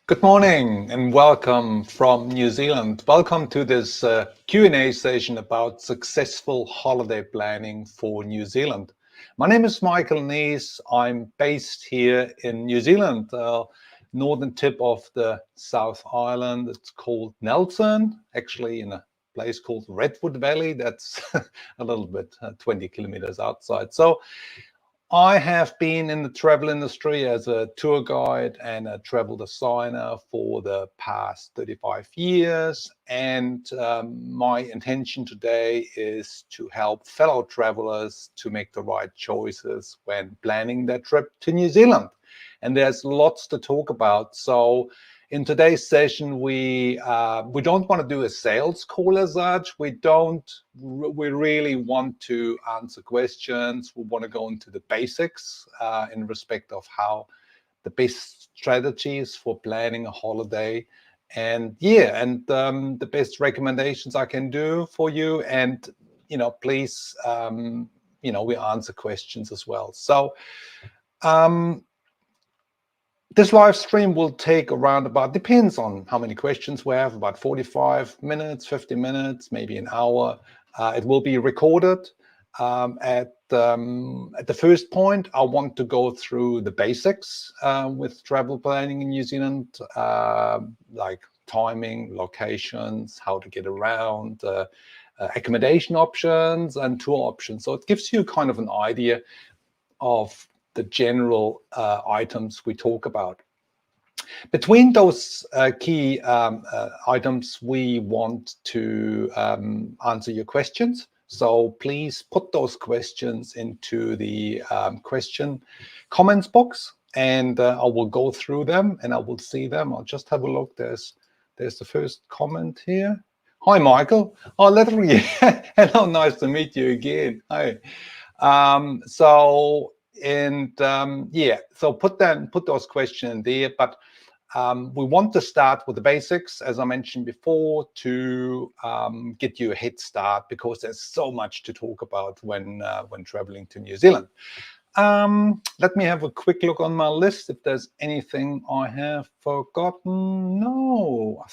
Good morning and welcome from New Zealand. Welcome to this Q&A session about successful holiday planning for New Zealand. My name is Michael Nees. I'm based here in New Zealand, northern tip of the South Island. It's called Nelson, actually in a place called Redwood Valley. That's a little bit 20 kilometers outside. So I have been in the travel industry as a tour guide and a travel designer for the past 35 years. And my intention today is to help fellow travelers to make the right choices when planning their trip to New Zealand. And there's lots to talk about. So in today's session, we don't want to do a sales call as such. We really want to answer questions. We want to go into the basics in respect of how the best strategies for planning a holiday, and the best recommendations I can do for you. And please, we answer questions as well. So. This live stream will take around depends on how many questions we have, about 45 minutes, 50 minutes, maybe an hour. It will be recorded. At the first point, I want to go through the basics with travel planning in New Zealand, like timing, locations, how to get around, accommodation options and tour options. So it gives you kind of an idea of the general items we talk about. Between those key items, we want to answer your questions. So please put those questions into the question comments box, and I will go through them and I will see them. I'll just have a look. There's the first comment here. Hi, Michael. Oh, literally. Hello, nice to meet you again. Hi. So put those questions in there, but we want to start with the basics, as I mentioned before, to get you a head start, because there's so much to talk about when traveling to New Zealand. Let me have a quick look on my list if there's anything I have forgotten. No, I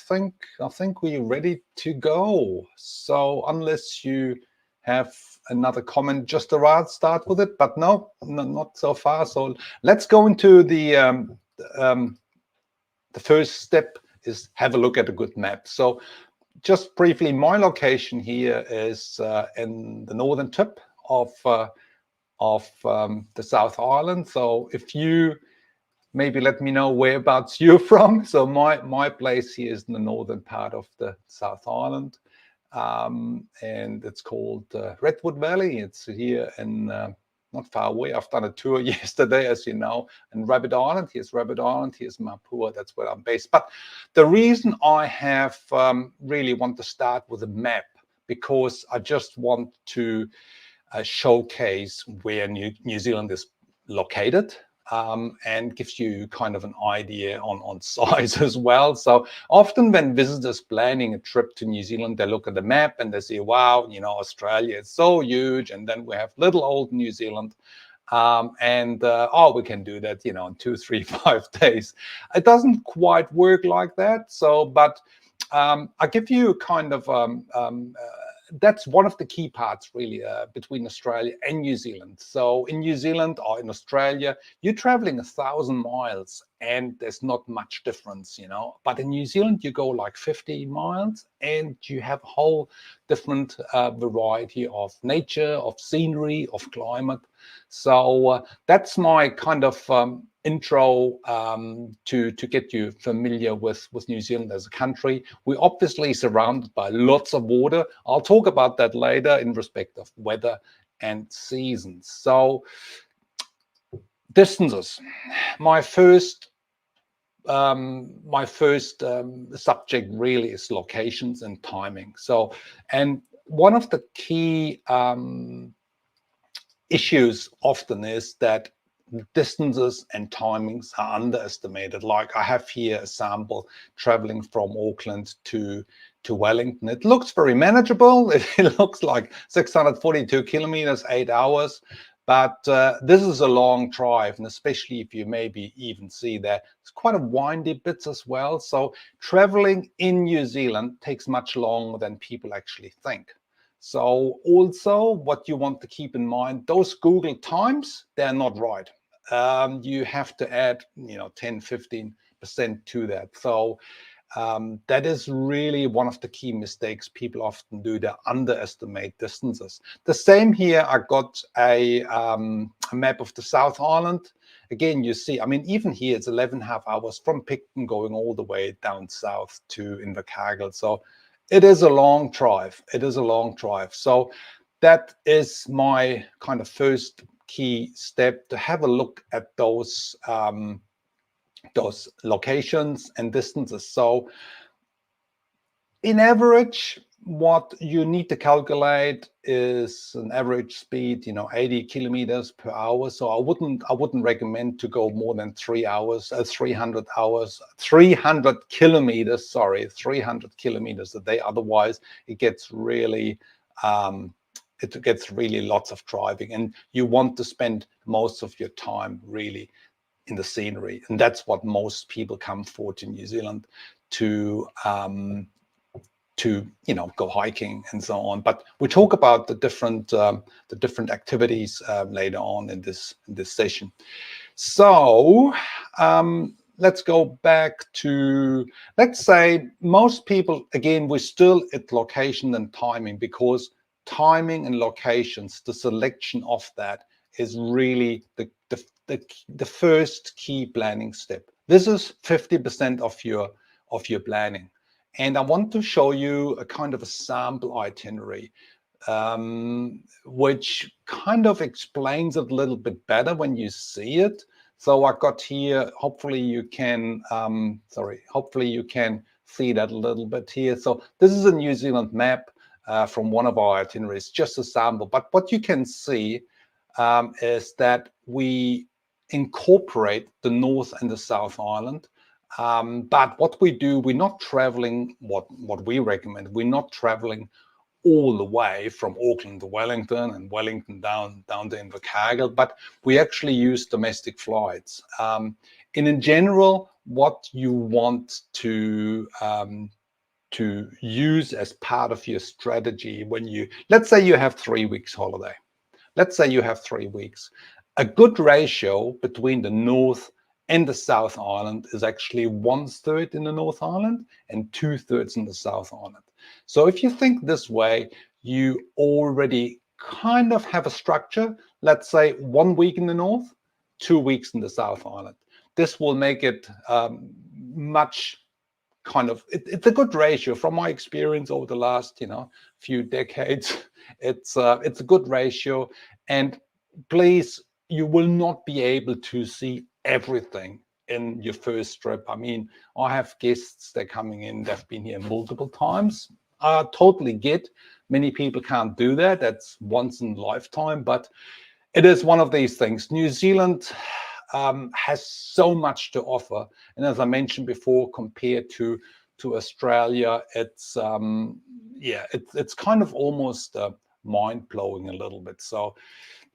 think we're ready to go. So unless you have another comment just to start with it, but no, not so far. So let's go into the first step is have a look at a good map. So just briefly, my location here is in the northern tip of the South Island. So if you maybe let me know whereabouts you're from. So my place here is in the northern part of the South Island. And it's called Redwood Valley. It's here in not far away. I've done a tour yesterday, as you know, in Rabbit Island. Here's Rabbit Island. Here's Mapua. That's where I'm based. But the reason I have really want to start with a map, because I just want to showcase where New Zealand is located. And gives you kind of an idea on size as well. So often when visitors planning a trip to New Zealand, they look at the map and they say, wow, Australia is so huge. And then we have little old New Zealand. We can do that, in 2, 3, 5 days. It doesn't quite work like that. So, but I give you kind of that's one of the key parts really between Australia and New Zealand. So in New Zealand or in Australia, you're traveling 1,000 miles and there's not much difference, But in New Zealand, you go like 50 miles and you have a whole different variety of nature, of scenery, of climate. So that's my kind of intro to get you familiar with New Zealand as a country. We're obviously surrounded by lots of water. I'll talk about that later in respect of weather and seasons. So distances. My first subject really is locations and timing. So, and one of the key issues often is that distances and timings are underestimated. Like I have here a sample traveling from Auckland to Wellington. It looks very manageable. It looks like 642 kilometers, 8 hours. But this is a long drive, and especially if you maybe even see that it's quite a windy bits as well. So traveling in New Zealand takes much longer than people actually think. So also what you want to keep in mind, those Google times, they're not right. You have to add, 10, 15% to that. So that is really one of the key mistakes people often do. They underestimate distances. The same here, I got a map of the South Island. Again, you see, I mean, even here, it's 11.5 hours from Picton going all the way down south to Invercargill. So it is a long drive. It is a long drive. So that is my kind of first key step, to have a look at those locations and distances. So in average, what you need to calculate is an average speed, 80 kilometers per hour. So I wouldn't recommend to go more than 300 kilometers, 300 kilometers a day. Otherwise, it gets really lots of driving, and you want to spend most of your time really in the scenery, and that's what most people come for to New Zealand, to go hiking and so on. But we talk about the different activities later on in this session. So let's go back to, let's say most people, again, we're still at location and timing, because timing and locations, the selection of that is really the first key planning step. This is 50% of your planning. And I want to show you a kind of a sample itinerary, which kind of explains it a little bit better when you see it. So I got here, hopefully you can see that a little bit here. So this is a New Zealand map from one of our itineraries, just a sample. But what you can see is that we incorporate the North and the South Island. But what we do, we're not traveling, what we recommend, we're not traveling all the way from Auckland to Wellington and Wellington down to Invercargill, but we actually use domestic flights. In general, what you want to use as part of your strategy when let's say you have 3 weeks holiday. Let's say you have 3 weeks. A good ratio between the North and the South Island is actually 1/3 in the North Island and 2/3 in the South Island. So if you think this way, you already kind of have a structure. Let's say 1 week in the North, 2 weeks in the South Island. This will make it much kind of, it's a good ratio from my experience over the last few decades. It's a good ratio, and please, you will not be able to see everything in your first trip. I mean, I have guests, they're coming in, they've been here multiple times. I totally get many people can't do that. That's once in a lifetime, but it is one of these things. New Zealand has so much to offer, and as I mentioned before, compared to Australia, it's kind of almost mind-blowing a little bit. So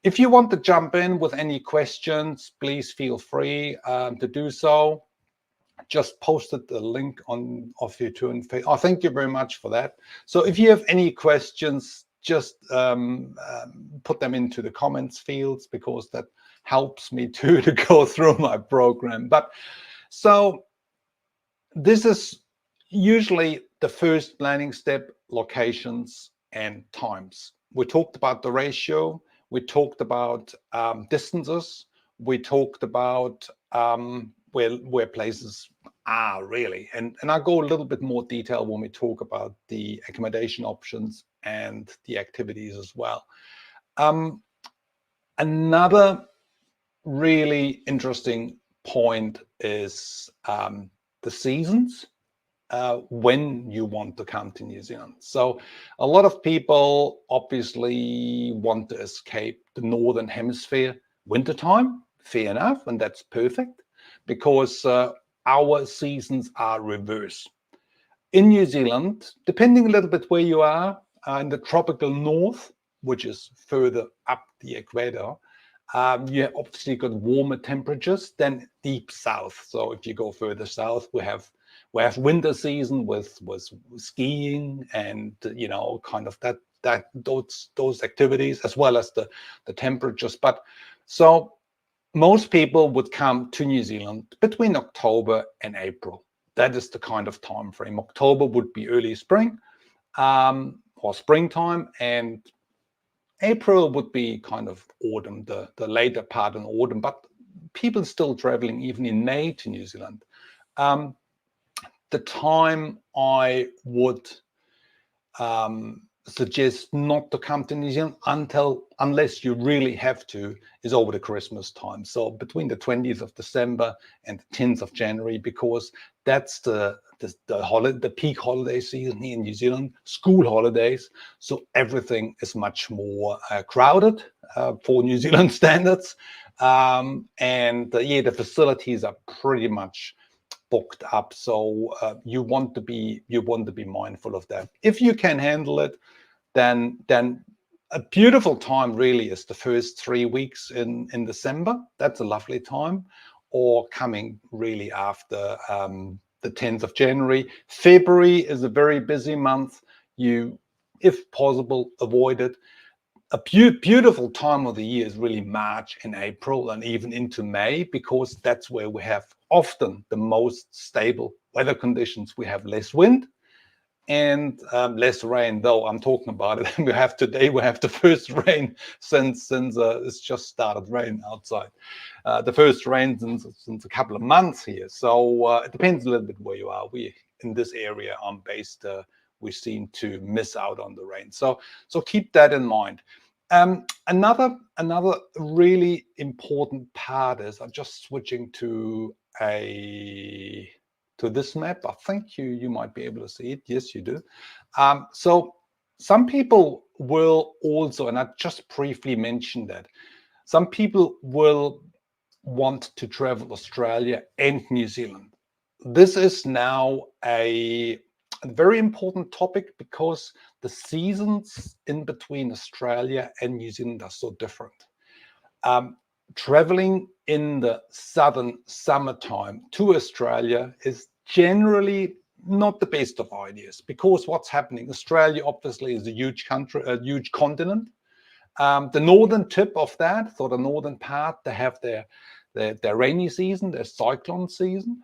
if you want to jump in with any questions, please feel free to do so. Just posted the link of your tour. Oh, thank you very much for that. So if you have any questions, just put them into the comments fields, because that helps me to go through my program. But so this is usually the first planning step: locations and times. We talked about the ratio. We talked about distances. We talked about where places are really. And I go a little bit more detail when we talk about the accommodation options and the activities as well. Another really interesting point is the seasons. When you want to come to New Zealand. So a lot of people obviously want to escape the Northern Hemisphere wintertime. Fair enough, and that's perfect, because our seasons are reverse. In New Zealand, depending a little bit where you are, in the tropical north, which is further up the equator, You obviously got warmer temperatures than deep south. So if you go further south, we have winter season with skiing and kind of those activities, as well as the temperatures. But so most people would come to New Zealand between October and April. That is the kind of time frame. October would be early spring, or springtime, and April would be kind of autumn, the later part in autumn, but people still traveling even in May to New Zealand. The time I would suggest not to come to New Zealand unless you really have to is over the Christmas time. So between the 20th of December and the 10th of January, because that's the peak holiday season here in New Zealand, school holidays. So everything is much more crowded for New Zealand standards. The facilities are pretty much booked up. So you want to be mindful of that. If you can handle it, then a beautiful time really is the first 3 weeks in December. That's a lovely time. Or coming really after the 10th of January. February is a very busy month. You, if possible, avoid it. A beautiful time of the year is really March and April and even into May, because that's where we have often the most stable weather conditions. We have less wind and less rain, though I'm talking about it. We have the first rain since it's just started raining outside. The first rain since a couple of months here. So it depends a little bit where you are. We in this area I'm based, we seem to miss out on the rain. So keep that in mind. Another really important part is, I'm just switching to this map. I think you might be able to see it. Yes, you do. So some people will also, and I just briefly mentioned that, some people will want to travel Australia and New Zealand. This is now a very important topic, because the seasons in between Australia and New Zealand are so different. Traveling in the southern summertime to Australia is generally not the best of ideas, because what's happening, Australia obviously is a huge country, a huge continent. The northern tip of that, so the northern part, they have their rainy season, their cyclone season.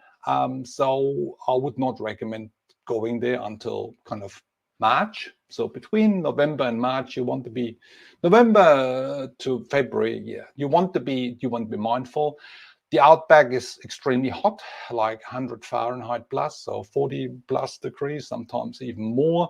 So I would not recommend going there until kind of March. So between November and March, you want to be November to February. Yeah, you want to be mindful. The outback is extremely hot, like 100 Fahrenheit plus, so 40 plus degrees, sometimes even more.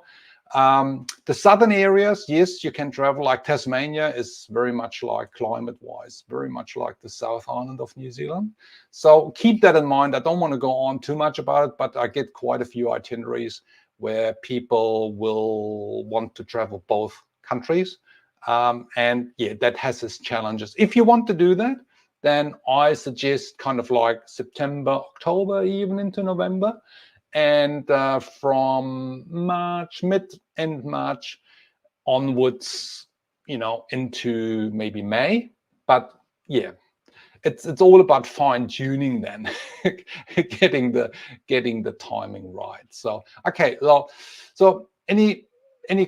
The southern areas, yes, you can travel. Like Tasmania is very much like, climate-wise, very much like the South Island of New Zealand. So keep that in mind. I don't want to go on too much about it, but I get quite a few itineraries where people will want to travel both countries. And yeah, that has its challenges. If you want to do that, then I suggest kind of like September, October, even into November. And from March, mid-end March onwards, into maybe May. But yeah, it's all about fine-tuning then, getting the timing right. So okay, well, so any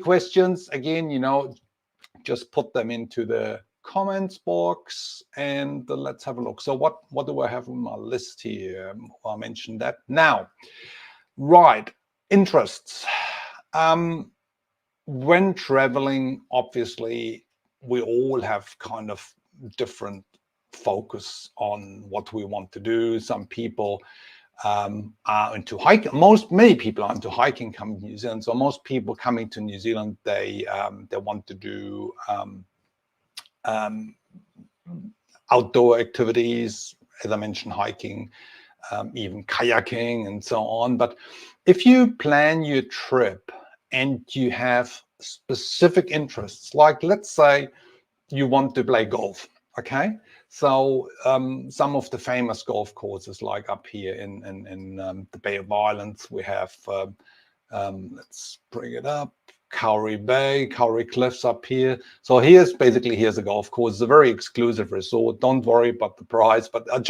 questions? Again, just put them into the comments box and let's have a look. So what do I have on my list here? I mentioned that now. Right, interests. When traveling, obviously, we all have kind of different focus on what we want to do. Some people are into hiking. Many people are into hiking coming to New Zealand. So most people coming to New Zealand, they want to do outdoor activities, as I mentioned, hiking, even kayaking and so on. But if you plan your trip and you have specific interests, like let's say you want to play golf, okay? So some of the famous golf courses, like up here in the Bay of Islands, we have, let's bring it up. Cowrie Bay, Cowrie Cliffs up here. So here's a golf course. It's a very exclusive resort. Don't worry about the price, but I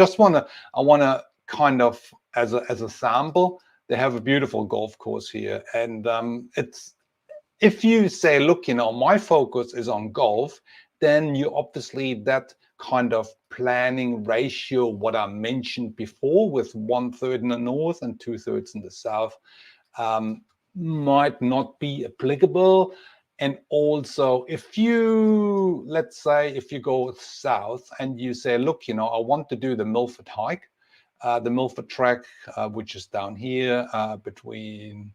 want to kind of, as a sample, they have a beautiful golf course here. And it's, if you say, look, my focus is on golf, then you obviously, that kind of planning ratio, what I mentioned before, with 1/3 in the north and 2/3 in the south, might not be applicable. And also, if you, let's say, if you go south and you say, look, I want to do the Milford hike, the Milford track, which is down here, between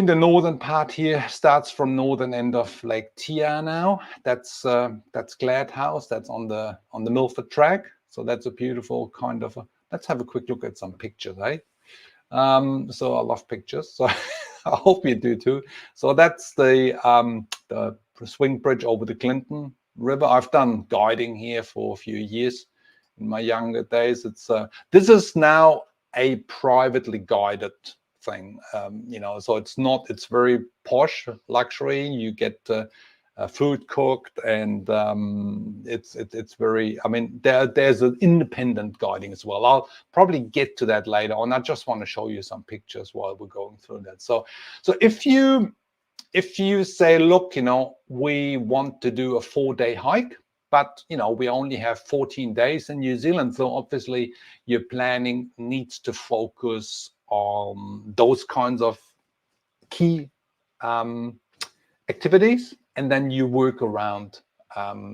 the northern part here, starts from northern end of Lake Tia now. That's Glad House. That's on the Milford track. So that's a beautiful kind of let's have a quick look at some pictures, eh? So I love pictures, so I hope you do too. So that's the swing bridge over the Clinton River. I've done guiding here for a few years in my younger days. It's this is now a privately guided thing, so it's very posh luxury. You get food cooked, and it's very, I mean, there's an independent guiding as well. I'll probably get to that later on. I just want to show you some pictures while we're going through that. So if you say, look, we want to do a 4-day hike, but we only have 14 days in New Zealand, so obviously your planning needs to focus on those kinds of key activities, and then you work around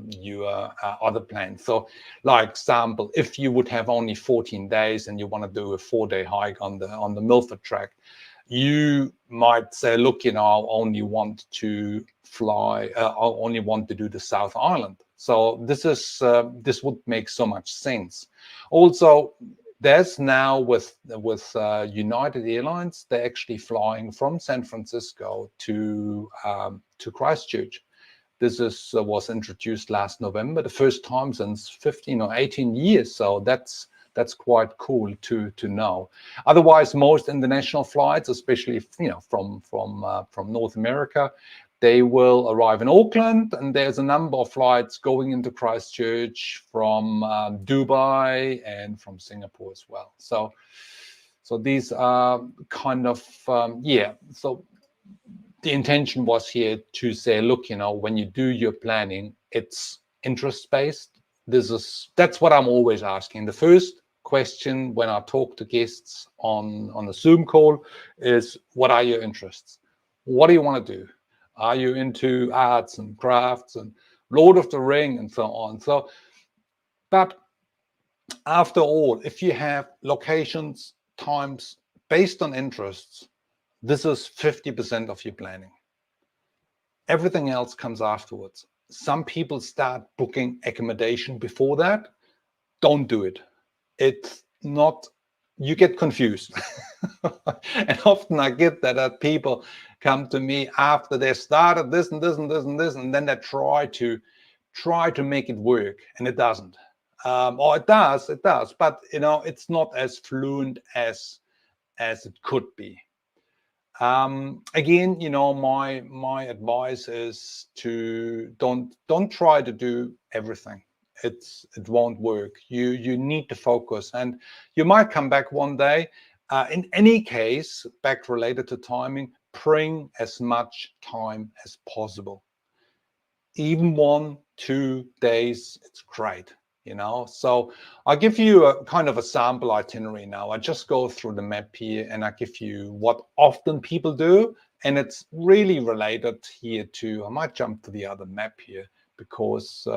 your other plans. So, like example, if you would have only 14 days and you want to do a 4-day hike on the Milford track, you might say, look, I only want to fly, I only want to do the South Island. So this would make so much sense. Also, there's now with United Airlines, they're actually flying from San Francisco to Christchurch. This was introduced last November, the first time since 15 or 18 years. So that's quite cool to know. Otherwise, most international flights, especially from North America, they will arrive in Auckland, and there's a number of flights going into Christchurch from Dubai and from Singapore as well. So these are kind of So the intention was here to say, look, when you do your planning, it's interest-based. That's what I'm always asking. The first question when I talk to guests on a Zoom call is, what are your interests? What do you want to do? Are you into arts and crafts and Lord of the Ring and so on? So, but after all, if you have locations, times based on interests, this is 50% of your planning. Everything else comes afterwards. Some people start booking accommodation before that. Don't do it. It's not, you get confused. And often I get that people come to me after they started this and this and this and this, and then they try to make it work, and it doesn't. Or it does, but it's not as fluent as it could be. Again, my advice is to don't try to do everything. It won't work. You need to focus, and you might come back one day. In any case, back related to timing, bring as much time as possible. Even 1-2 days, it's great. So I'll give you a kind of a sample itinerary now. I just go through the map here, and I give you what often people do, and it's really related here to, I might jump to the other map here, because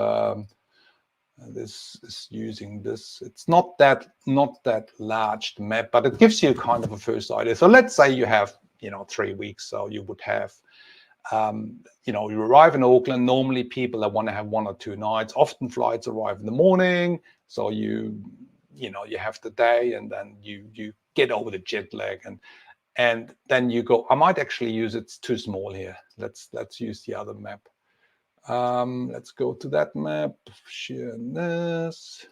this is using this. It's not that large map, but it gives you kind of a first idea. So let's say you have 3 weeks, so you would have you arrive in Auckland. Normally people that want to have 1 or 2 nights. Often flights arrive in the morning, so you have the day, and then you get over the jet lag, and then you go. I might actually use, it's too small here. Let's use the other map. Let's go to that map. Share this.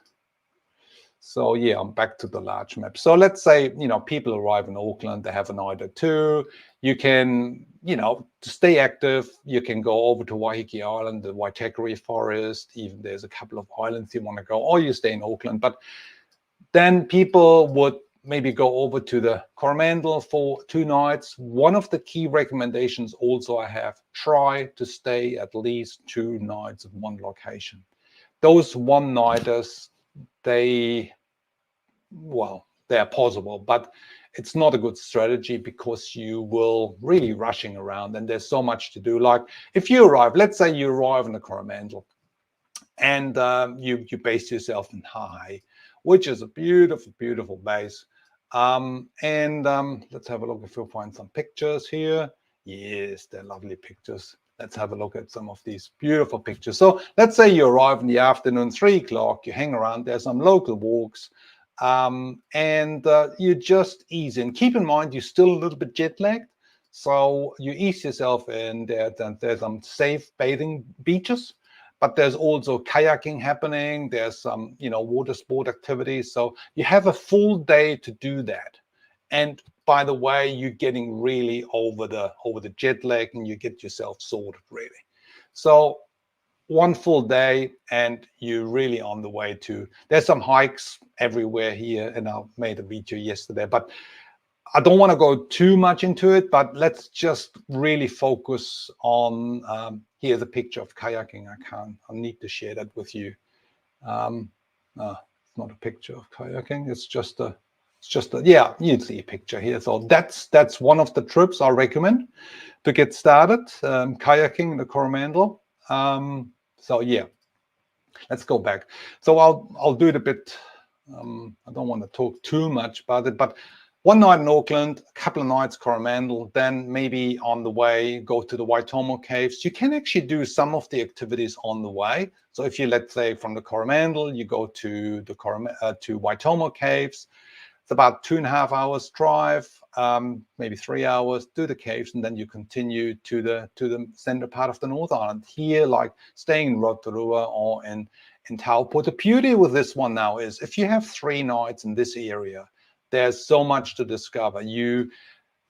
So yeah, I'm back to the large map. So let's say, people arrive in Auckland, they have a night or two. You can, to stay active, you can go over to Waiheke Island, the Waitakere Forest. Even there's a couple of islands you want to go, or you stay in Auckland. But then people would maybe go over to the Coromandel for 2 nights. One of the key recommendations also I have, try to stay at least 2 nights at one location. Those one-nighters, they're possible, but it's not a good strategy because you will really rushing around and there's so much to do. Like if you arrive, let's say you arrive in the Coromandel and you base yourself in Hawaii, which is a beautiful, beautiful base. Let's have a look if we'll find some pictures here. Yes, they're lovely pictures. Let's have a look at some of these beautiful pictures. So let's say you arrive in the afternoon, 3 o'clock, you hang around, there's some local walks, you just ease in. Keep in mind, you're still a little bit jet lagged. So you ease yourself in there, and there's some safe bathing beaches, but there's also kayaking happening. There's some, water sport activities. So you have a full day to do that. And by the way, you're getting really over the jet lag and you get yourself sorted really. So one full day and you're really on the way to, there's some hikes everywhere here. And I made a video yesterday, but I don't want to go too much into it, but let's just really focus on, here's a picture of kayaking. I need to share that with you. It's not a picture of kayaking. It's just a, yeah, you'd see a picture here. So that's one of the trips I recommend to get started, kayaking in the Coromandel. So yeah, let's go back. So I'll do it a bit. I don't want to talk too much about it, but one night in Auckland, a couple of nights Coromandel, then maybe on the way go to the Waitomo Caves. You can actually do some of the activities on the way. So if you, let's say, from the Coromandel, you go to the to Waitomo Caves. It's about 2.5 hours drive, maybe 3 hours, do the caves, and then you continue to the center part of the North Island. Here, like staying in Rotorua or in Taupo. The beauty with this one now is if you have 3 nights in this area, there's so much to discover.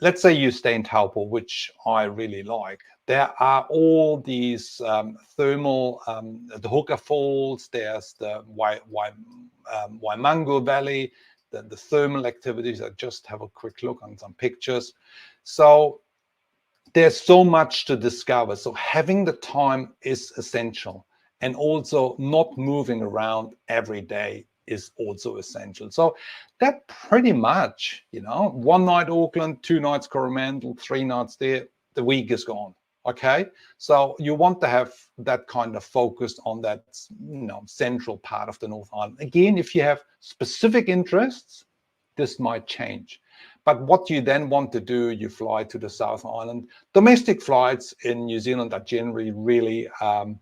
Let's say you stay in Taupo, which I really like. There are all these thermal, the Hooker Falls, there's the Waimangu Valley, the thermal activities. I just have a quick look on some pictures. So there's so much to discover. So having the time is essential. And also not moving around every day is also essential. So that pretty much, 1 night Auckland, 2 nights Coromandel, 3 nights there, the week is gone. Okay, so you want to have that kind of focus on that, central part of the North Island. Again, if you have specific interests, this might change. But what you then want to do, you fly to the South Island. Domestic flights in New Zealand are generally really, sorry,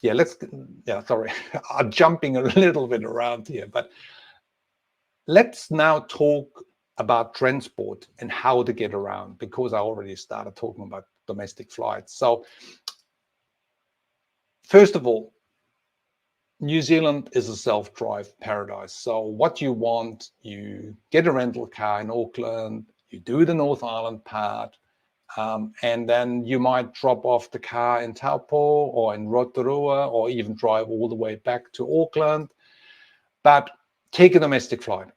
I'm jumping a little bit around here, but let's now talk about transport and how to get around, because I already started talking about domestic flights. So first of all, New Zealand is a self-drive paradise. So what you want, you get a rental car in Auckland, you do the North Island part, and then you might drop off the car in Taupo or in Rotorua, or even drive all the way back to Auckland. But take a domestic flight.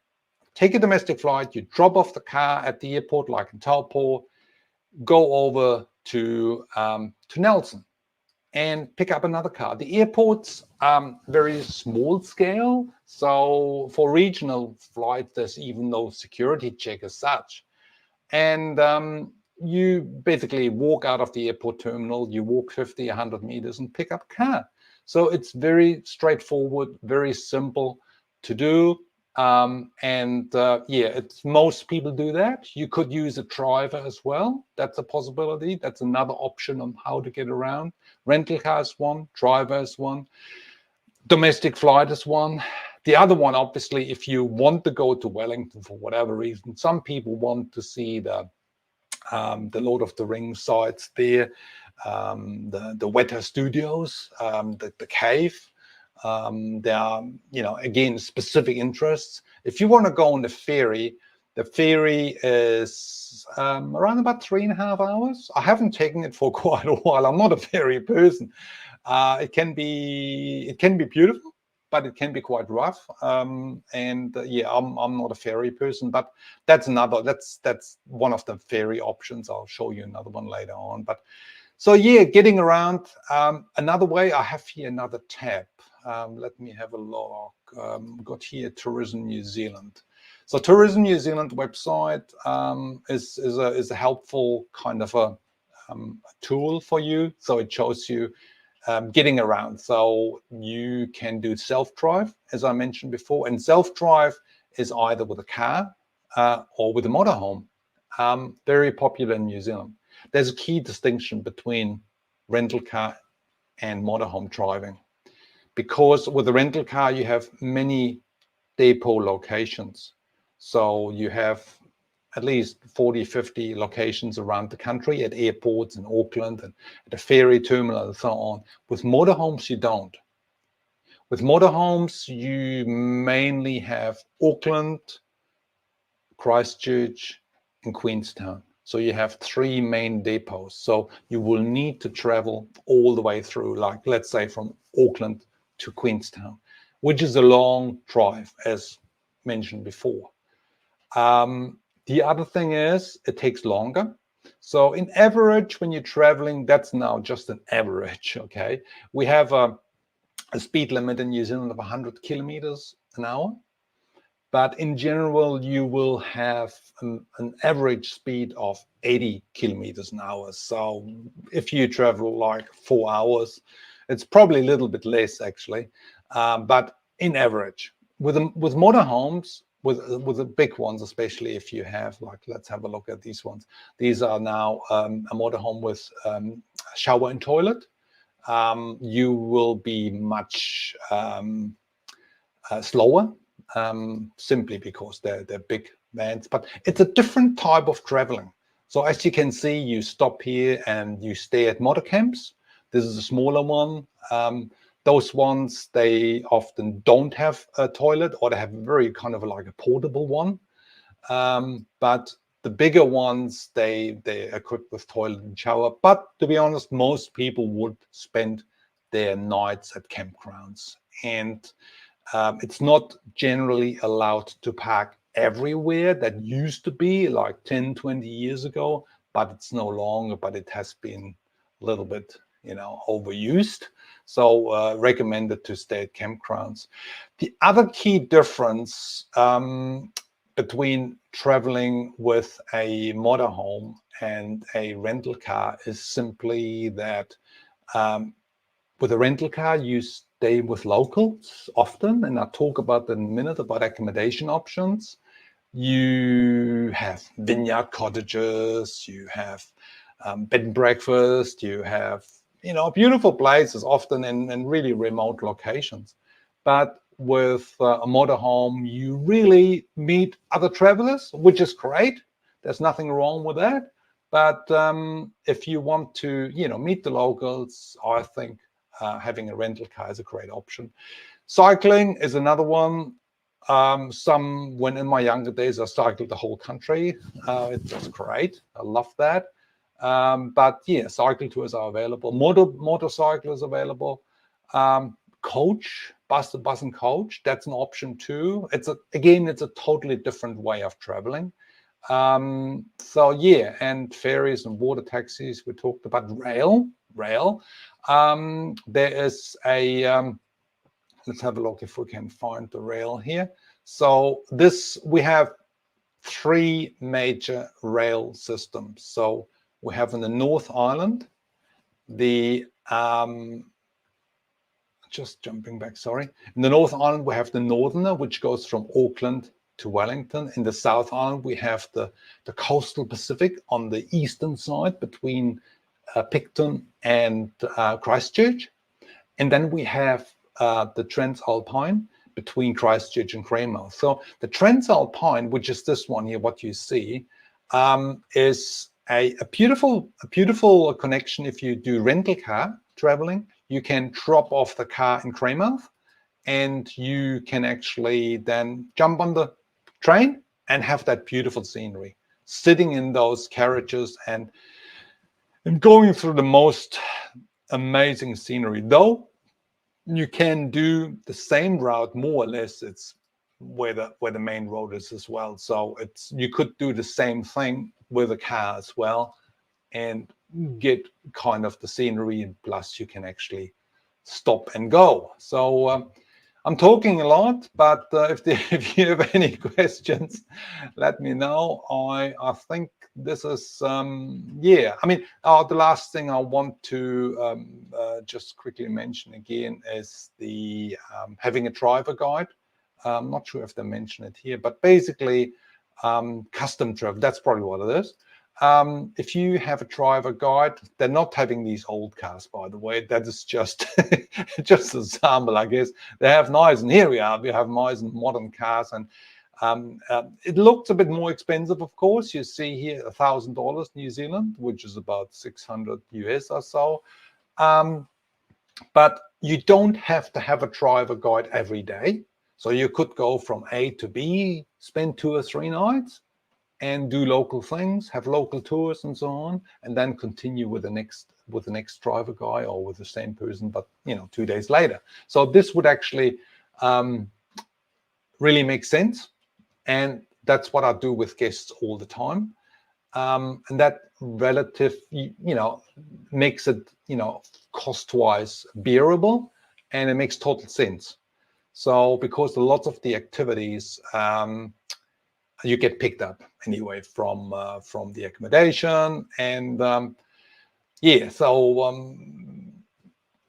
Take a domestic flight, you drop off the car at the airport, like in Taupo, go over to Nelson and pick up another car. The airport's very small scale. So for regional flights, there's even no security check as such. And you basically walk out of the airport terminal, you walk 50, 100 meters and pick up a car. So it's very straightforward, very simple to do. Most people do that. You could use a driver as well. That's a possibility. That's another option on how to get around. Rental car is one, driver is one, domestic flight is one. The other one, obviously, if you want to go to Wellington for whatever reason, some people want to see the Lord of the Rings sites there, the Weta Studios, the cave. There are, again, specific interests. If you want to go on the ferry is around about 3.5 hours. I haven't taken it for quite a while. I'm not a ferry person. It can be beautiful, but it can be quite rough. Yeah, I'm not a ferry person, but that's one of the ferry options. I'll show you another one later on. But so yeah, getting around. Another way, I have here another tab. Let me have a look. Got here Tourism New Zealand. So Tourism New Zealand website is a helpful kind of a tool for you. So it shows you getting around. So you can do self-drive, as I mentioned before, and self-drive is either with a car or with a motorhome. Very popular in New Zealand. There's a key distinction between rental car and motorhome driving, because with a rental car you have many depot locations. So you have at least 40, 50 locations around the country at airports in Auckland and at a ferry terminal and so on. With motorhomes, you don't. With motorhomes, you mainly have Auckland, Christchurch, and Queenstown. So you have 3 main depots. So you will need to travel all the way through, like let's say from Auckland to Queenstown, which is a long drive, as mentioned before. The other thing is it takes longer. So in average, when you're traveling, that's now just an average, okay? We have a speed limit in New Zealand of 100 kilometers an hour. But in general, you will have an average speed of 80 kilometers an hour. So if you travel like 4 hours, it's probably a little bit less actually, but in average. With motorhomes, with the big ones, especially if you have, like, let's have a look at these ones. These are now a motorhome with shower and toilet. You will be much slower, simply because they're big vans, but it's a different type of traveling. So as you can see, you stop here and you stay at motor camps. This is a smaller one. Those ones, they often don't have a toilet, or they have very kind of like a portable one. But the bigger ones, they're equipped with toilet and shower. But to be honest, most people would spend their nights at campgrounds. And it's not generally allowed to park everywhere. That used to be like 10, 20 years ago, but it's no longer, but it has been a little bit, overused. So recommended to stay at campgrounds. The other key difference between traveling with a motorhome and a rental car is simply that with a rental car, you stay with locals often, and I'll talk about in a minute about accommodation options. You have vineyard cottages, you have bed and breakfast, you have, beautiful places, often in really remote locations. But with a motorhome, you really meet other travelers, which is great. There's nothing wrong with that. But if you want to, meet the locals, I think having a rental car is a great option. Cycling is another one. When in my younger days, I cycled the whole country. It was great. I love that. But yeah, cycle tours are available. Motorcycle is available. Coach, bus and coach, that's an option too. It's a totally different way of traveling. So yeah, and ferries and water taxis. We talked about rail. There is a let's have a look if we can find the rail here. So we have 3 major rail systems. So we have in the North Island just jumping back, sorry. In the North Island, we have the Northerner, which goes from Auckland to Wellington. In the South Island, we have the coastal Pacific on the eastern side between Picton and Christchurch. And then we have the Transalpine between Christchurch and Greymouth. So the Transalpine, which is this one here, what you see, is a beautiful connection. If you do rental car traveling, you can drop off the car in Greymouth and you can actually then jump on the train and have that beautiful scenery, sitting in those carriages and going through the most amazing scenery. Though you can do the same route more or less, it's where the main road is as well. So you could do the same thing with a car as well and get kind of the scenery, and plus you can actually stop and go. So I'm talking a lot, but if you have any questions, let me know. I think this is yeah. I mean, the last thing I want to just quickly mention again is the having a driver guide. I'm not sure if they mention it here, but basically custom travel. That's probably what it is. If you have a driver guide, they're not having these old cars, by the way. That is just just an example, I guess. They have nice, and here we have nice and modern cars, and it looks a bit more expensive, of course. You see here $1,000 New Zealand, which is about 600 US or so. But you don't have to have a driver guide every day. So you could go from A to B, spend 2 or 3 nights, and do local things, have local tours and so on, and then continue with the next driver guy or with the same person, but 2 days later. So this would actually really make sense, and that's what I do with guests all the time. And that relative, makes it cost-wise bearable, and it makes total sense. So because lots of the activities you get picked up anyway from the accommodation, and yeah, so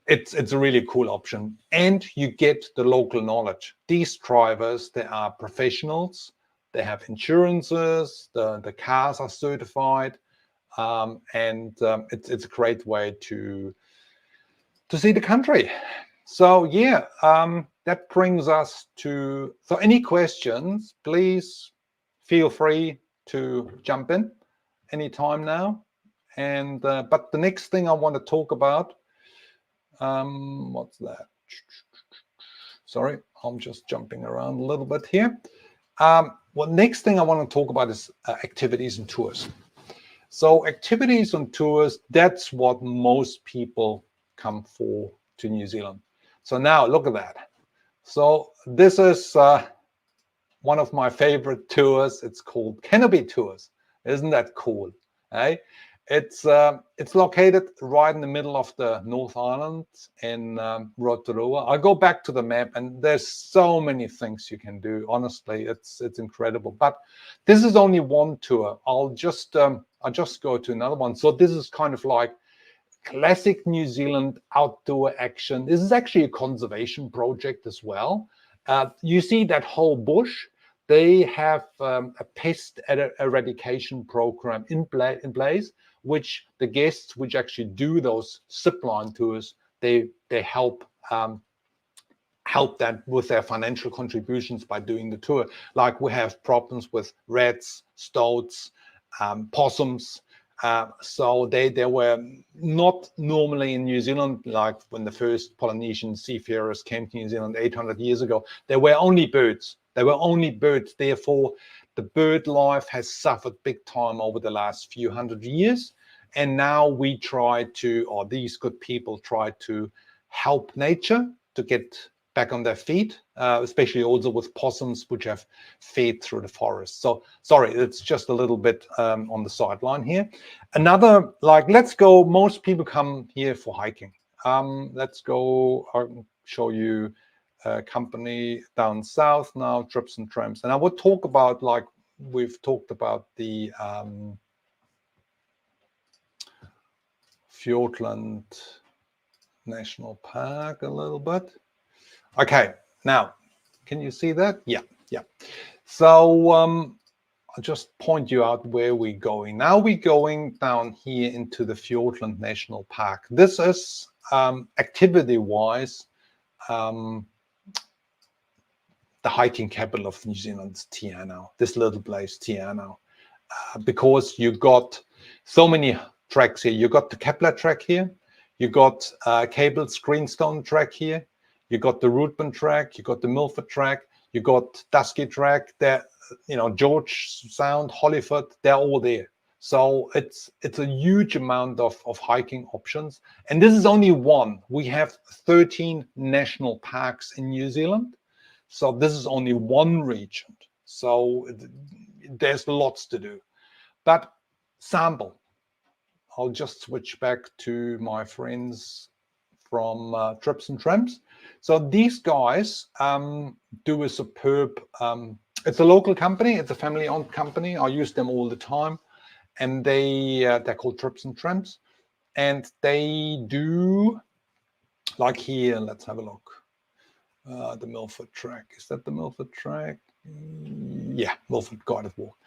it's a really cool option, and you get the local knowledge. These drivers, they are professionals, they have insurances, the cars are certified, and it's a great way to see the country. So yeah, that brings us to, so any questions, please feel free to jump in anytime now. And but the next thing I want to talk about, what's that? Sorry, I'm just jumping around a little bit here. Well, next thing I want to talk about is activities and tours. So activities and tours, that's what most people come for to New Zealand. So now look at that. So this is one of my favorite tours. It's called Canopy Tours. Isn't that cool? Eh? It's located right in the middle of the North Island in Rotorua. I go back to the map, and there's so many things you can do. Honestly, it's incredible. But this is only one tour. I'll just go to another one. So this is kind of like classic New Zealand outdoor action. This is actually a conservation project as well. You see that whole bush? They have a pest eradication program in place, which the guests which actually do those zipline tours, they help that with their financial contributions by doing the tour. Like we have problems with rats, stoats, possums. So they were not normally in New Zealand, like when the first Polynesian seafarers came to New Zealand 800 years ago. There were only birds. There were only birds. Therefore, the bird life has suffered big time over the last few hundred years. And now we try to, or these good people try to help nature to get back on their feet, especially also with possums which have fed through the forest. So sorry, it's just a little bit on the sideline here. Another, like, let's go, most people come here for hiking. Let's go, I'll show you a company down south now, Trips and Tramps. And I would talk about, like we've talked about the Fiordland National Park a little bit. Okay, now, can you see that? Yeah. So I'll just point you out where we're going. Now we're going down here into the Fiordland National Park. This is, activity-wise, the hiking capital of New Zealand's Te Anau, this little place, Te Anau, because you got so many tracks here. You got the Kepler track here. You got Cable's Greenstone track here. You got the Ruthven Track, you got the Milford Track, you got Dusky Track, there, you know, George Sound, Hollyford, they're all there. So it's a huge amount of hiking options. And this is only one. We have 13 national parks in New Zealand. So this is only one region. So there's lots to do. But sample. I'll just switch back to my friends from Trips and Tramps. So these guys do a superb, it's a local company, it's a family-owned company. I use them all the time. And they're called Trips and Tramps. And they do, like here, let's have a look. The Milford Track, is that the Milford Track? Yeah, Milford Guided Walk.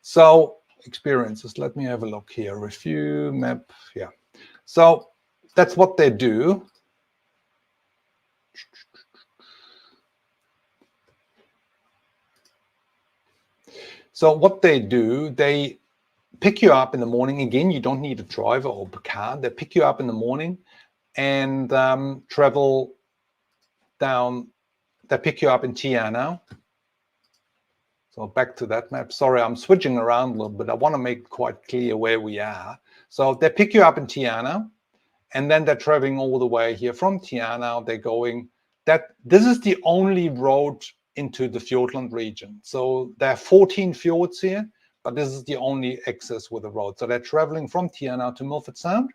So experiences, let me have a look here. Review, map, yeah. So that's what they do. So what they do, they pick you up in the morning. Again, you don't need a driver or a car. They pick you up in the morning and travel down. They pick you up in Tiana. So back to that map. Sorry, I'm switching around a little bit. I want to make quite clear where we are. So they pick you up in Tiana, and then they're traveling all the way here from Tiana. They're going this is the only road into the Fiordland region. So there are 14 fjords here, but this is the only access with the road. So they're traveling from Tiana to Milford Sound.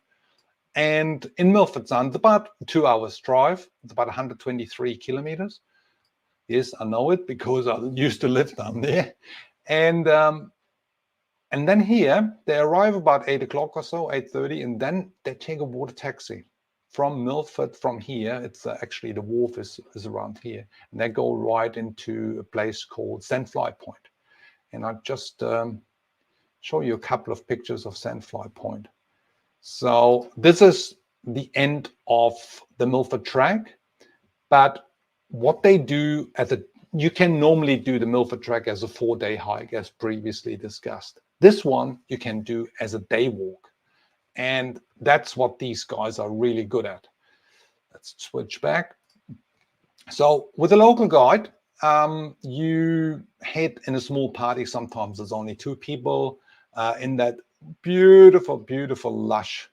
And in Milford Sound, it's about 2 hours drive. It's about 123 kilometers. Yes, I know it because I used to live down there. And then here, they arrive about 8 o'clock or so, 8:30, and then they take a water taxi from Milford from here. It's actually the wharf is around here. And they go right into a place called Sandfly Point. And I'll just show you a couple of pictures of Sandfly Point. So this is the end of the Milford Track, but what they do you can normally do the Milford Track as a 4-day hike, as previously discussed. This one you can do as a day walk, and that's what these guys are really good at. Let's switch back. So with a local guide, you head in a small party. Sometimes there's only 2 people in that beautiful, beautiful, lush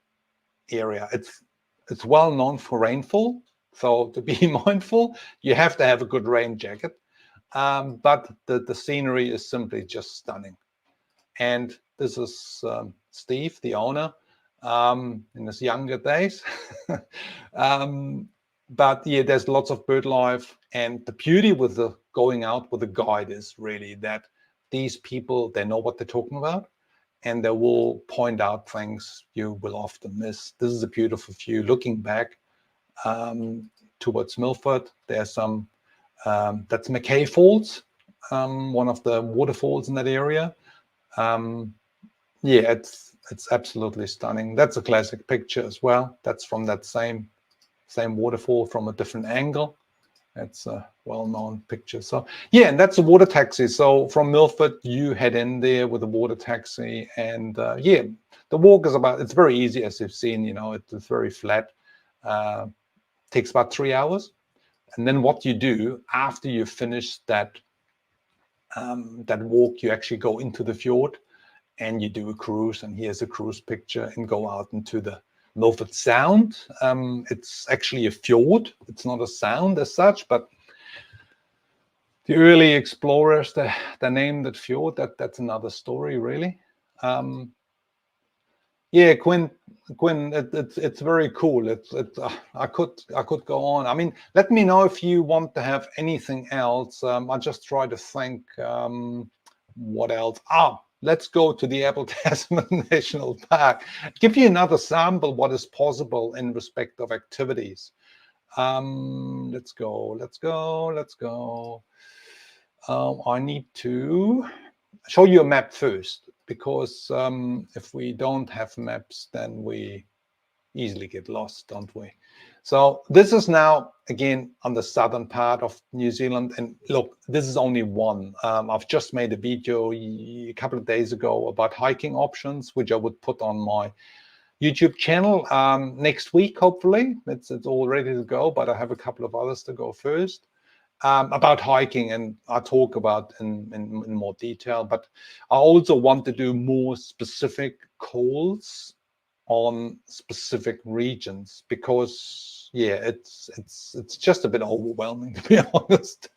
area. It's well known for rainfall. So to be mindful, you have to have a good rain jacket. But the scenery is simply just stunning. And this is Steve, the owner, in his younger days. But yeah, there's lots of bird life. And the beauty with the going out with a guide is really that these people, they know what they're talking about. And they will point out things you will often miss. This is a beautiful view. Looking back towards Milford, there's some, that's Mackay Falls, one of the waterfalls in that area. Yeah, it's absolutely stunning. That's a classic picture as well. That's from that same waterfall from a different angle. That's a well-known picture. So yeah, and that's a water taxi. So from Milford, you head in there with a water taxi, and yeah, the walk is it's very easy, as you've seen. You know, it's very flat. Takes about 3 hours, and then what you do after you finish that walk, you actually go into the fjord, and you do a cruise. And here's a cruise picture, and go out into the Milford Sound. It's actually a fjord. It's not a sound as such, but the early explorers, they named it fjord. That's another story, really. Yeah, Quinn, it's very cool. I could go on. I mean, let me know if you want to have anything else. I just try to think what else. Let's go to the Apple Tasman National Park. Give you another sample what is possible in respect of activities. Let's go. I need to show you a map first, because if we don't have maps, then we easily get lost, don't we? So this is now, again, on the southern part of New Zealand. And look, this is only one. I've just made a video a couple of days ago about hiking options, which I would put on my YouTube channel next week, hopefully. It's all ready to go, but I have a couple of others to go first. About hiking, and I'll talk about in more detail, but I also want to do more specific calls on specific regions, because yeah, it's just a bit overwhelming, to be honest.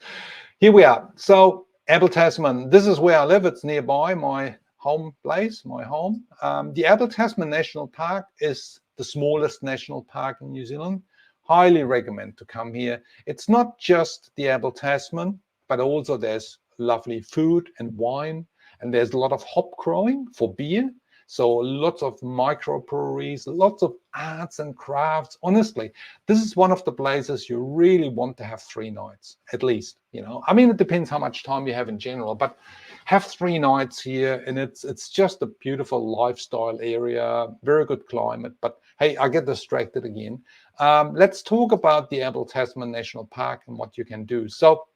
Here we are. So Abel Tasman, this is where I live. It's nearby my home place, my home. The Abel Tasman National Park is the smallest national park in New Zealand. Highly recommend to come here. It's not just the Abel Tasman, but also there's lovely food and wine, and there's a lot of hop growing for beer. So lots of microbreweries, lots of arts and crafts. Honestly, this is one of the places you really want to have 3 nights, at least. You know, I mean, it depends how much time you have in general, but have 3 nights here, and it's just a beautiful lifestyle area, very good climate. But hey, I get distracted again. Let's talk about the Abel Tasman National Park and what you can do. So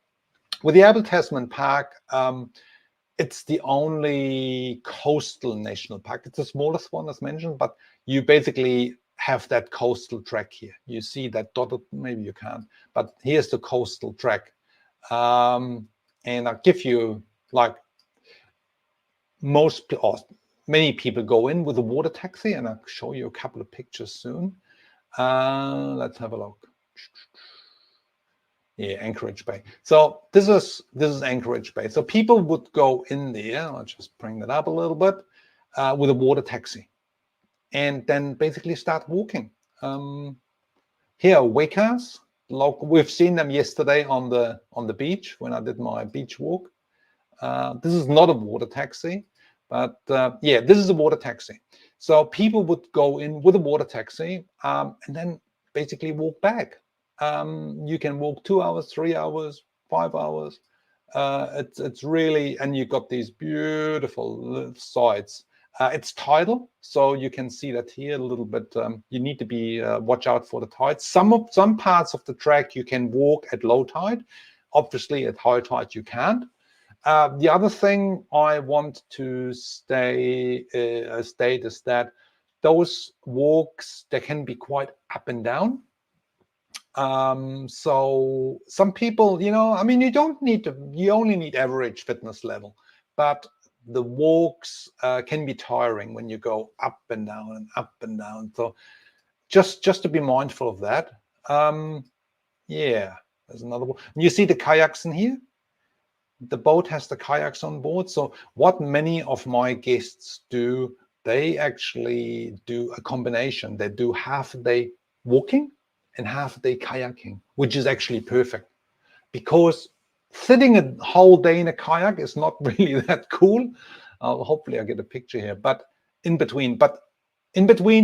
with the Abel Tasman Park, it's the only coastal national park. It's the smallest one, as mentioned, but you basically have that coastal track here. You see that dotted, maybe you can't, but here's the coastal track. And I'll give you, like, many people go in with a water taxi, and I'll show you a couple of pictures soon. Let's have a look. Yeah, Anchorage Bay. So this is Anchorage Bay. So people would go in there. I'll just bring that up a little bit, with a water taxi, and then basically start walking. Here are wakas. We've seen them yesterday on the beach when I did my beach walk. This is not a water taxi, but yeah, this is a water taxi. So people would go in with a water taxi, and then basically walk back. You can walk 2 hours, 3 hours, 5 hours. It's really, and you got these beautiful sights. It's tidal, so you can see that here a little bit. You need to be watch out for the tide. Some parts of the track you can walk at low tide. Obviously, at high tide you can't. The other thing I want to state is that those walks, they can be quite up and down. So some people, I mean, you only need average fitness level, but the walks can be tiring when you go up and down and up and down. So just to be mindful of that. Yeah, there's another one. You see the kayaks in here? The boat has the kayaks on board. So what many of my guests do, they actually do a combination. They do half a day walking and half a day kayaking, which is actually perfect, because sitting a whole day in a kayak is not really that cool. Hopefully I get a picture here, but in between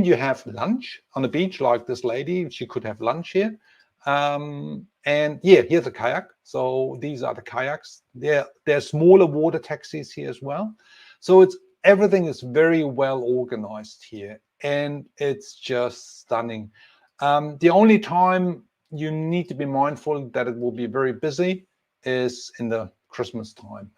you have lunch on the beach, like this lady, she could have lunch here. And yeah, here's a kayak. So these are the kayaks. They're smaller water taxis here as well. So everything is very well organized here, and it's just stunning. The only time you need to be mindful that it will be very busy is in the Christmas time.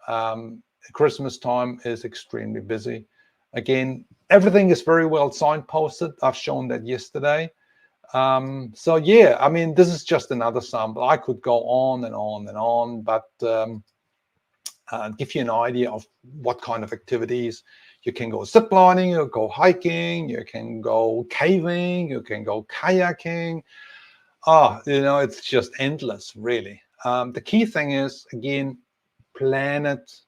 Christmas time is extremely busy. Again, everything is very well signposted. I've shown that yesterday. So yeah, I mean, this is just another sample. I could go on and on and on, but give you an idea of what kind of activities. You can go ziplining, you go hiking, you can go caving, you can go kayaking. It's just endless, really. The key thing is, again, plan it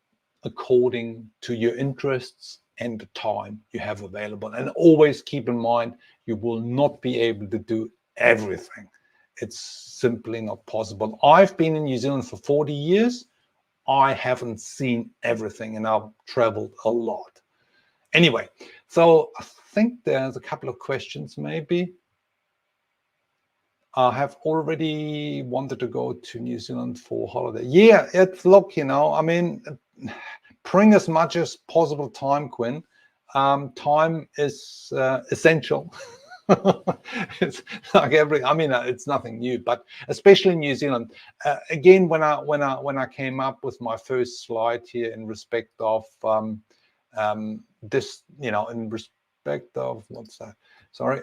according to your interests and the time you have available. And always keep in mind, you will not be able to do everything. It's simply not possible. I've been in New Zealand for 40 years. I haven't seen everything, and I've traveled a lot. Anyway, so I think there's a couple of questions maybe. I have already wanted to go to New Zealand for holiday. Yeah, look, I mean, bring as much as possible time, Quinn. Time is essential. It's like it's nothing new, but especially in New Zealand. Again, when I came up with my first slide here in respect of this, in respect of what's that? Sorry.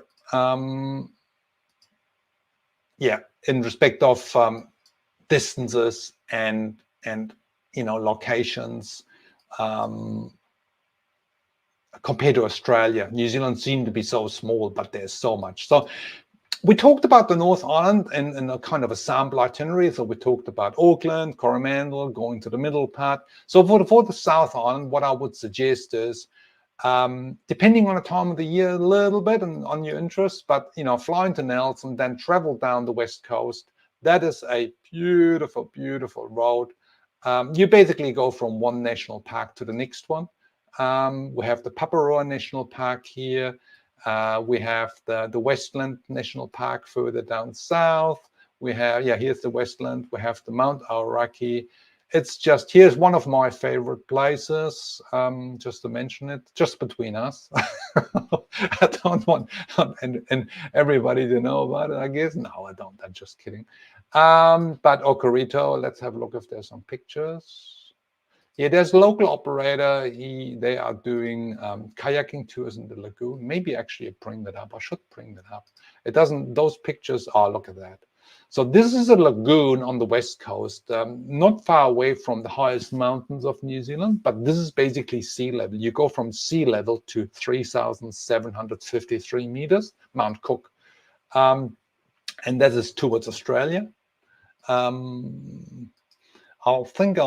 Yeah, in respect of distances and locations, compared to Australia. New Zealand seemed to be so small, but there's so much. So we talked about the North Island in a kind of a sample itinerary. So we talked about Auckland, Coromandel, going to the middle part. So for the South Island, what I would suggest is, depending on the time of the year a little bit and on your interests, but fly into Nelson, then travel down the west coast. That is a beautiful, beautiful road. You basically go from one national park to the next one. We have the Paparoa National Park here. We have the Westland National Park further down south. We have, here's the Westland. We have the Mount Aoraki. It's just, here's one of my favorite places, just to mention it, just between us. I don't want and everybody to know about it, I guess. No, I don't. I'm just kidding. But Okarito, let's have a look if there's some pictures. Yeah, there's a local operator. They are doing kayaking tours in the lagoon. Maybe actually bring that up. I should bring that up. It doesn't, those pictures are, look at that. So this is a lagoon on the west coast, not far away from the highest mountains of New Zealand, but this is basically sea level. You go from sea level to 3,753 meters, Mount Cook. And that is towards Australia. I'll bring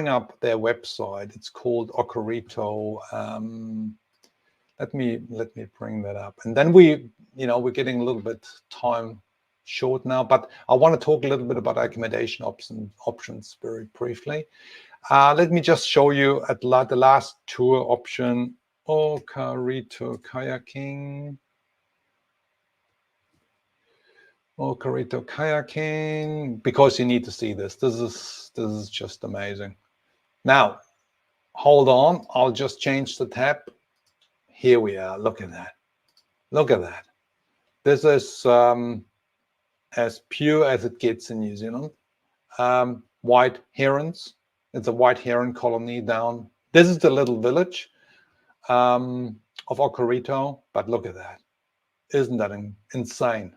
up their website. It's called Okarito. Let me bring that up. And then we're getting a little bit time short now, but I want to talk a little bit about accommodation options very briefly. Let me just show you at the last tour option, Okarito kayaking. Okarito kayaking, because you need to see this. This is just amazing. Now, hold on. I'll just change the tab. Here we are. Look at that. Look at that. This is as pure as it gets in New Zealand. White herons. It's a white heron colony down. This is the little village of Okarito. But look at that. Isn't that insane?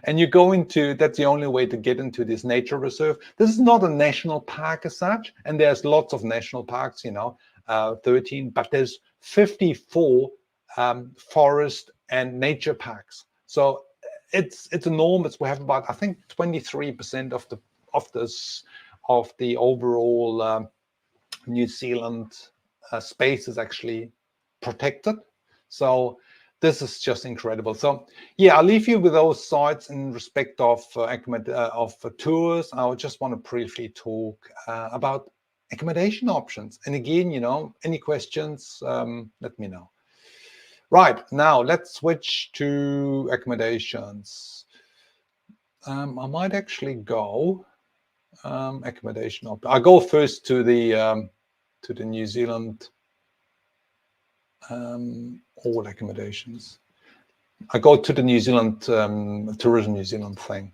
And you go into, that's the only way to get into this nature reserve. This is not a national park as such, and there's lots of national parks, 13, but there's 54 forest and nature parks. So it's enormous. We have about, I think, 23% of the overall New Zealand space is actually protected. So this is just incredible. So yeah, I'll leave you with those sites in respect of tours. I just want to briefly talk about accommodation options. And again, any questions, let me know. Right, now let's switch to accommodations. I might actually go accommodation option. I go first to the New Zealand all accommodations. I go to the New Zealand Tourism New Zealand thing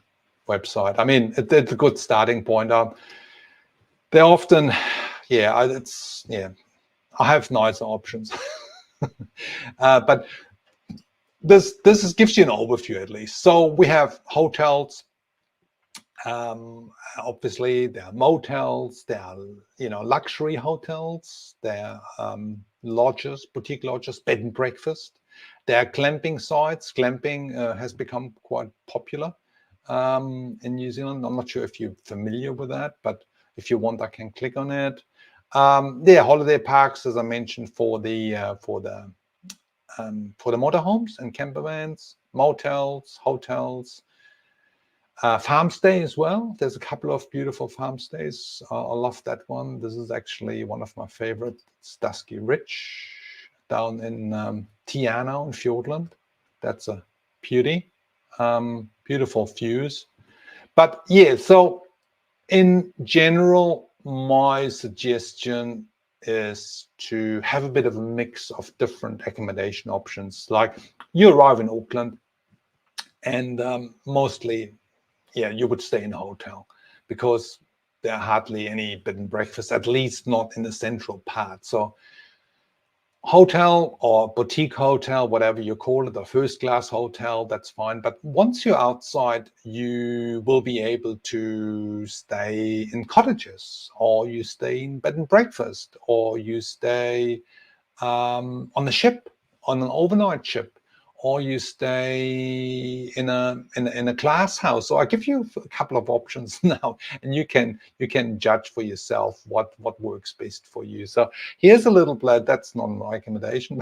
website. I mean, it's a good starting point. They're often, I have nicer options, but this gives you an overview at least. So we have hotels. Obviously, there are motels. There are luxury hotels. There are lodges, boutique lodges, bed and breakfast. There are glamping sites. Glamping has become quite popular in New Zealand. I'm not sure if you're familiar with that, but if you want, I can click on it. There are holiday parks, as I mentioned, for the motorhomes and camper vans, motels, hotels. Farm stay as well. There's a couple of beautiful farm stays. I love that one. This is actually one of my favorite. It's Dusky Ridge down in Tiana in Fiordland. That's a beauty. Beautiful views. But yeah, so in general, my suggestion is to have a bit of a mix of different accommodation options. Like you arrive in Auckland and mostly, you would stay in a hotel because there are hardly any bed and breakfast, at least not in the central part. So hotel or boutique hotel, whatever you call it, a first class hotel, that's fine. But once you're outside, you will be able to stay in cottages, or you stay in bed and breakfast, or you stay on a ship, on an overnight ship, or you stay in a glass house. So I give you a couple of options now, and you can judge for yourself what works best for you. So here's a little place that's not an accommodation.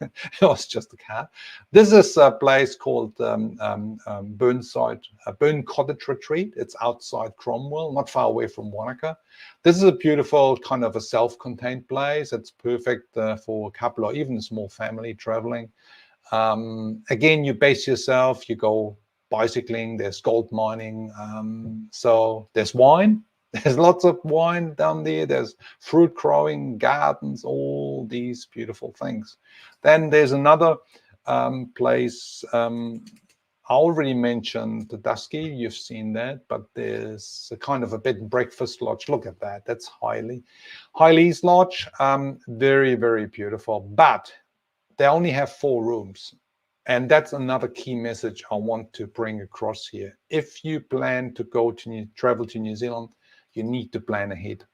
It was just a car. This is a place called Burnside, Burn Cottage Retreat. It's outside Cromwell, not far away from Wanaka. This is a beautiful kind of a self-contained place. It's perfect for a couple or even a small family traveling. Again, you base yourself, you go bicycling, there's gold mining. So there's wine. There's lots of wine down there. There's fruit growing, gardens, all these beautiful things. Then there's another place. I already mentioned the Dusky. You've seen that, but there's a kind of a bed and breakfast lodge. Look at that. That's Hiley's Lodge. Very, very beautiful. But they only have 4 rooms. And that's another key message I want to bring across here. If you plan to travel to New Zealand, you need to plan ahead,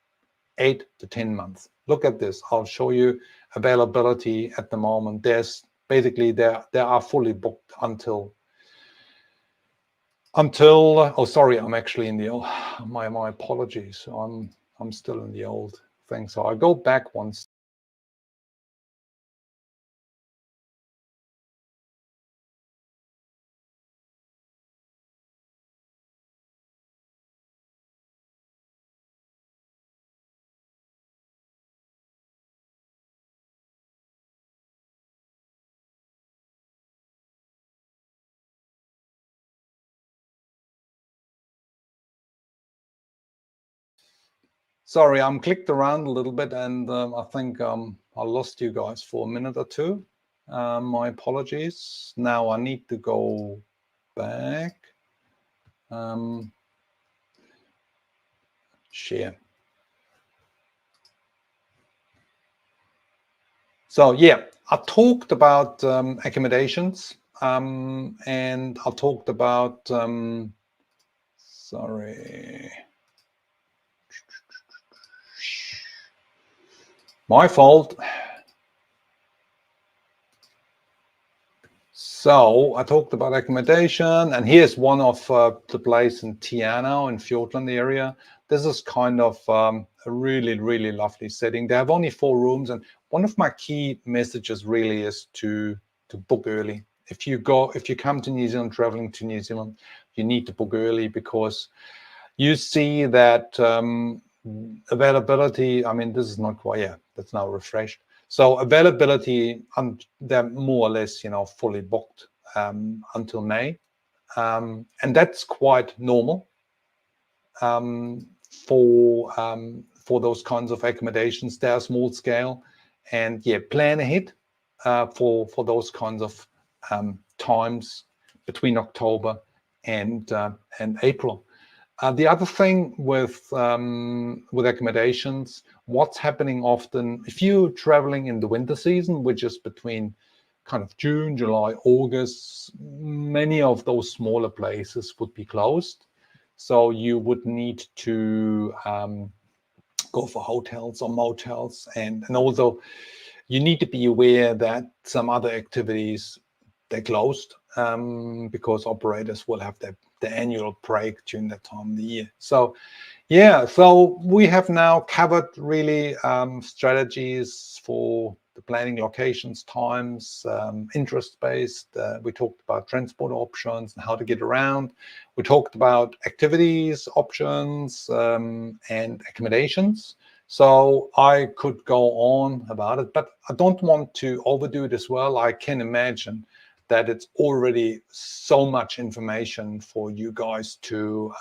8 to 10 months. Look at this. I'll show you availability at the moment. There's basically they are fully booked until oh, sorry, I'm actually in the old, my apologies. I'm still in the old thing. So I go back once. Sorry, I'm clicked around a little bit, and I think I lost you guys for a minute or two. My apologies. Now I need to go back. Share. So yeah, I talked about accommodations, and I talked about sorry. My fault. So I talked about accommodation, and here's one of the place in Tiana in Fiordland area. This is kind of a really, really lovely setting. They have only 4 rooms, and one of my key messages really is to book early. If you come to New Zealand, traveling to New Zealand, you need to book early, because you see that availability. I mean, this is not quite, yeah, that's now refreshed. So availability, they're more or less, fully booked until May, and that's quite normal for those kinds of accommodations. They are small scale, and yeah, plan ahead for those kinds of times between October and April. The other thing with accommodations, what's happening often, if you're traveling in the winter season, which is between kind of June, July, August, many of those smaller places would be closed. So you would need to go for hotels or motels, and also you need to be aware that some other activities, they're closed because operators will have their annual break during that time of the year. So yeah, so we have now covered really strategies for the planning, locations, times, interest-based. We talked about transport options and how to get around. We talked about activities, options, and accommodations. So I could go on about it, but I don't want to overdo it as well. I can imagine that it's already so much information for you guys to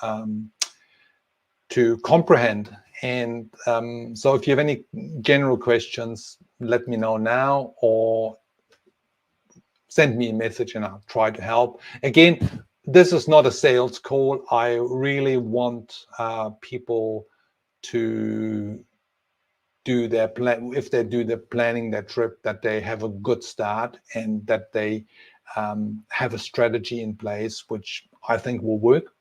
comprehend. And so if you have any general questions, let me know now, or send me a message and I'll try to help. Again, this is not a sales call. I really want people to do their plan, if they do the planning their trip, that they have a good start and that they have a strategy in place, which I think will work.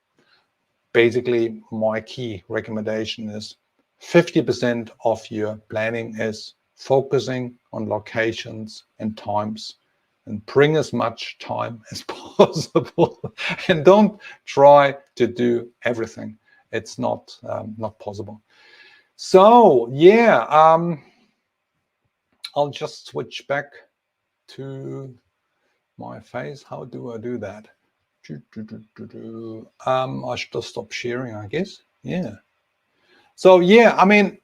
Basically, my key recommendation is 50% of your planning is focusing on locations and times, and bring as much time as possible, and don't try to do everything. It's not possible. So yeah, I'll just switch back to my face. How do I do that? I should just stop sharing, I guess. Yeah. So yeah, I mean,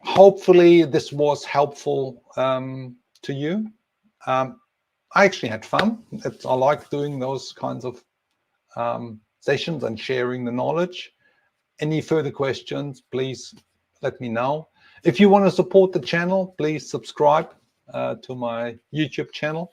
hopefully this was helpful to you. I actually had fun. I like doing those kinds of sessions and sharing the knowledge. Any further questions, please let me know. If you want to support the channel, please subscribe to my YouTube channel.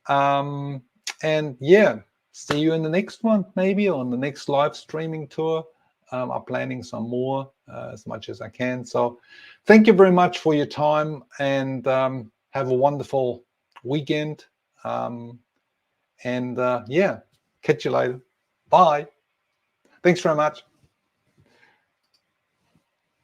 And yeah, see you in the next one, maybe on the next live streaming tour. I'm planning some more as much as I can. So thank you very much for your time, and have a wonderful weekend. And yeah, catch you later. Bye. Thanks very much.